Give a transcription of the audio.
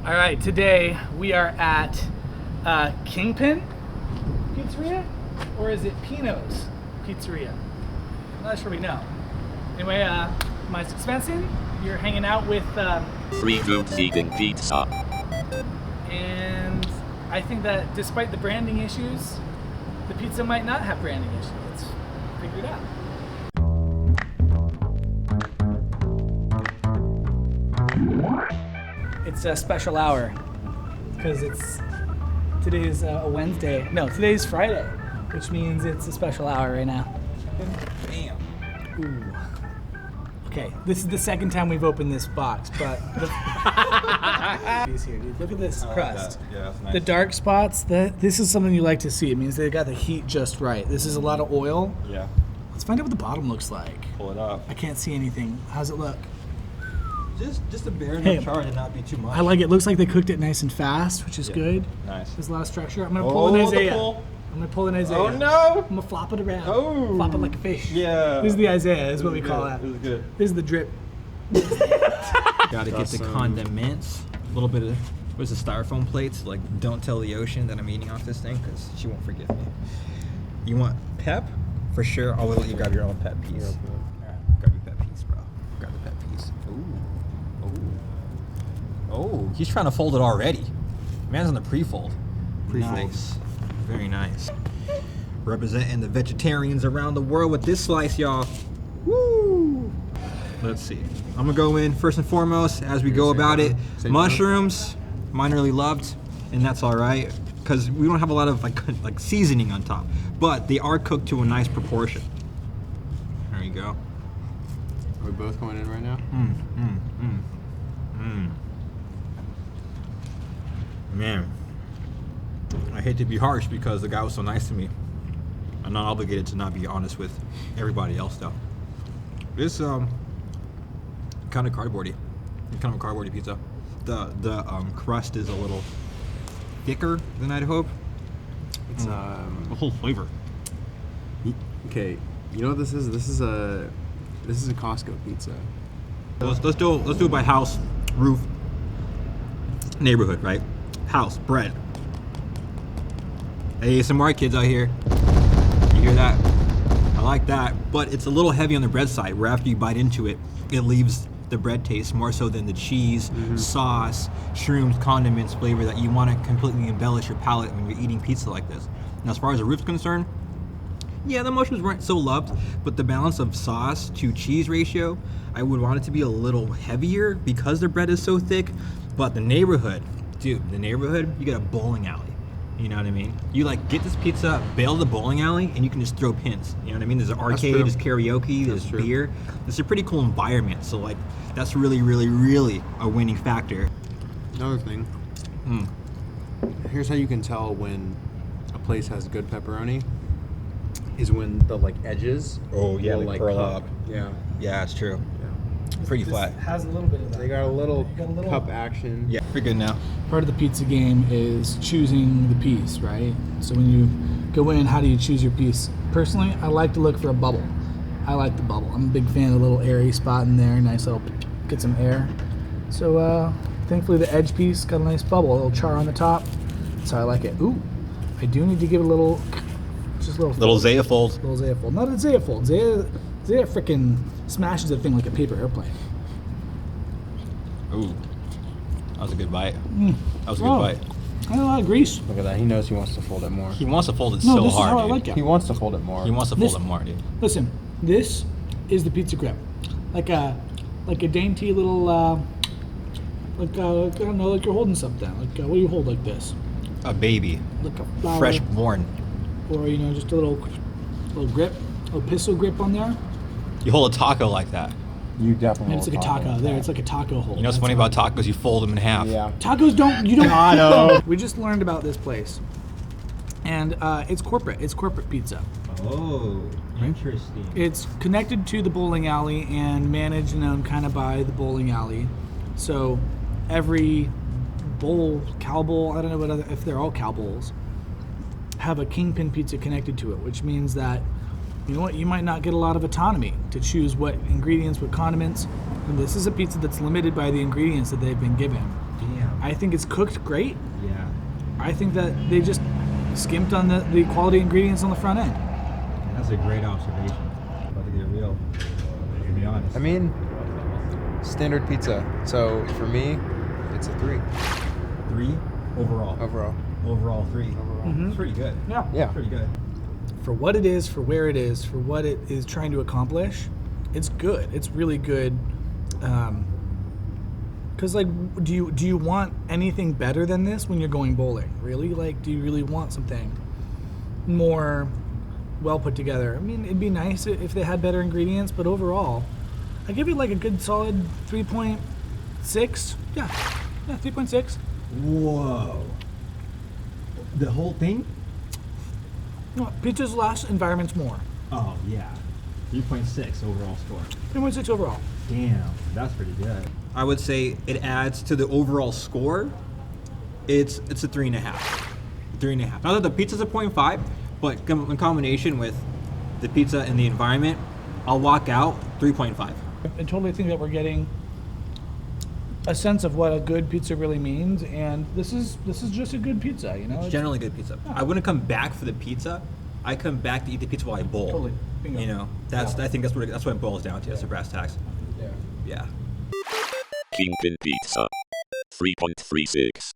All right, today we are at Kingpin Pizzeria, or is it Pino's Pizzeria? I'm not sure we know. Anyway, my Svensson, you're hanging out with Free Dudes Eating Pizza. And I think that despite the branding issues, the pizza might not have branding issues. Let's figure it out. It's a special hour because today's a Wednesday. No, today's Friday, which means it's a special hour right now. Damn. Ooh. Okay, this is the second time we've opened this box, but here, dude. Look at this crust. Yeah, that's nice. The dark spots. This is something you like to see. It means they got the heat just right. This is a lot of oil. Yeah. Let's find out what the bottom looks like. Pull it up. I can't see anything. How's it look? Just a bare Hey, enough charge and not be too much. I like it. Looks like they cooked it nice and fast, which is good. Nice. There's a lot of structure. I'm gonna pull an Isaiah. I'm gonna pull an Isaiah. Oh no! I'm gonna flop it around. Oh. Flop it like a fish. Yeah. This is the Isaiah. This is what we call that. This is good. This is the drip. Gotta get the condiments. A little bit of, what's the styrofoam plates? Like, don't tell the ocean that I'm eating off this thing because she won't forgive me. You want pep? For sure. I'll let you grab your own pep piece. Alright, grab your pep piece, bro. Grab the pep piece. Ooh. Oh, he's trying to fold it already. Man's on the pre-fold. Nice. Very nice. Representing the vegetarians around the world with this slice, y'all. Woo! Let's see. I'm gonna go in first and foremost as we go about it. Mushrooms, minorly loved, and that's all right because we don't have a lot of like seasoning on top, but they are cooked to a nice proportion. There you go. Are we both going in right now? Man, I hate to be harsh because the guy was so nice to me. I'm not obligated to not be honest with everybody else though. This kind of cardboardy. It's kind of a cardboardy pizza. The crust is a little thicker than I'd hope. It's The whole flavor. okay. You know what this is? This is a Costco pizza. Let's do it by house, roof, neighborhood, right? House, bread. Hey, some more kids out here. You hear that? I like that, but it's a little heavy on the bread side, where after you bite into it, it leaves the bread taste more so than the cheese, sauce, shrooms, condiments, flavor that you want to completely embellish your palate when you're eating pizza like this. And as far as the roof's concerned, yeah, the mushrooms weren't so loved, but the balance of sauce to cheese ratio, I would want it to be a little heavier because the bread is so thick. But the neighborhood, dude, you get a bowling alley. You know what I mean? You like get this pizza, bail the bowling alley, and you can just throw pins. You know what I mean? There's an arcade, there's karaoke, there's beer. It's a pretty cool environment. So like, that's really, really, really a winning factor. Another thing. Here's how you can tell when a place has good pepperoni. Is when the edges. Oh yeah, will, like curl cup. up. Yeah. Yeah, it's true. Pretty flat. This has a little bit of that. They got a little You got a little- cup action. Yeah, pretty good now. Part of the pizza game is choosing the piece, right? So when you go in, how do you choose your piece? Personally, I like to look for a bubble. I like the bubble. I'm a big fan of the little airy spot in there, nice little, get some air. So thankfully the edge piece got a nice bubble, a little char on the top. That's how I like it. Ooh, I do need to give it a little, just a little. Little Zaya fold. Little Zaya fold. Not a Zaya fold. Zaya freaking smashes the thing like a paper airplane. Ooh, that was a good bite. That was a good bite. I got a lot of grease. Look at that. He knows he wants to fold it more. He wants to fold it No, so this is hard, how I dude. like it. He wants to fold it more. He wants to fold it more, dude. Listen, this is the pizza grip, like a dainty little, I don't know, like you're holding something. Like what do you hold like this? A baby, Like a flower, fresh born. or just a little grip, a little pistol grip on there. You hold a taco like that. You definitely. And it's like a taco. There, it's like a taco hold. You know what's funny about tacos? You fold them in half. Yeah. Tacos don't. You don't. I know. We just learned about this place, and it's corporate. It's corporate pizza. Oh, interesting. It's connected to the bowling alley and managed and owned kind of by the bowling alley. So every bowl, cow bowl, I don't know if they're all cow bowls, have a Kingpin Pizza connected to it, which means that, you know what, you might not get a lot of autonomy to choose what ingredients, what condiments. And this is a pizza that's limited by the ingredients that they've been given. Damn. I think it's cooked great. Yeah. I think that they just skimped on the quality ingredients on the front end. That's a great observation. About to get real. To be honest. I mean, standard pizza. So for me, it's a 3 3 overall. overall. 3. Mhm. It's pretty good. Yeah. Yeah. Pretty good. For what it is, for where it is, for what it is trying to accomplish, it's good. It's really good. Because like, do you want anything better than this when you're going bowling? Really? Like, do you really want something more well put together? I mean, it'd be nice if they had better ingredients, but overall, I give it like a good solid 3.6. Yeah, 3.6. Whoa. The whole thing? No, pizza's less, environment's more. Oh, yeah. 3.6 overall score. 3.6 overall. Damn, that's pretty good. I would say it adds to the overall score. It's a 3.5. 3.5. Not that the pizza's a 0.5, but in combination with the pizza and the environment, I'll walk out 3.5. I totally think that we're getting a sense of what a good pizza really means, and this is just a good pizza, you know. It's generally good pizza. I wouldn't come back for the pizza. I come back to eat the pizza while I bowl. Totally. Bingo. You know, I think that's what it boils down to. That's the brass tacks. Yeah. Yeah. Kingpin Pizza. 3.36.